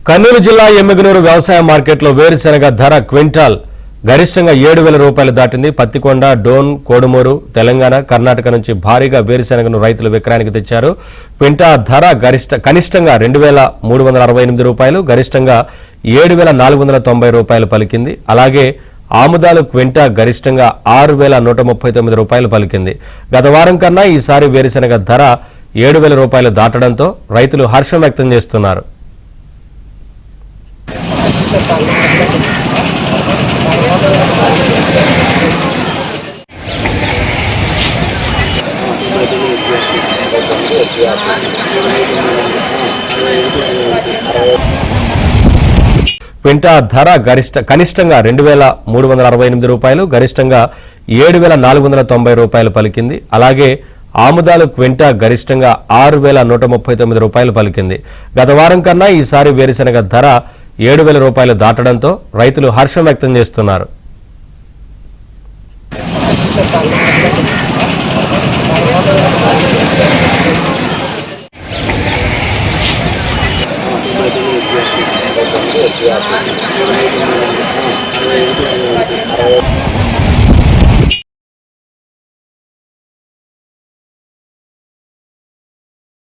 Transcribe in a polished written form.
కర్నూలు జిల్లా ఎమ్మిగనూరు వ్యవసాయ మార్కెట్లో వేరుశెనగ ధర క్వింటాల్ గరిష్టంగా 7,000 రూపాయలు దాటింది. పత్తికొండ, డోన్, కోడుమూరు, తెలంగాణ, కర్ణాటక నుంచి భారీగా వేరుశెనగను రైతులు విక్రయానికి తెచ్చారు. క్వింటా ధర కనిష్టంగా 2,368 రూపాయలు, గరిష్టంగా 7,490 రూపాయలు పలికింది. అలాగే ఆముదాలు క్వింటా గరిష్టంగా 6,139 రూపాయలు పలికింది. గత వారం కన్నా ఈసారి వేరుశెనగ ధర 7,000 రూపాయలు దాటడంతో రైతులు హర్షం వ్యక్తం చేస్తున్నారు. క్వింటా ధర కనిష్టంగా 2,368 రూపాయలు, గరిష్టంగా 7,490 రూపాయలు పలికింది. అలాగే ఆముదాలు క్వింటా గరిష్టంగా 6,139 రూపాయలు పలికింది. గత వారం కన్నా ఈసారి వేరుశెనగ ధర 7,000 రూపాయలు దాటడంతో రైతులు హర్షం వ్యక్తం చేస్తున్నారు.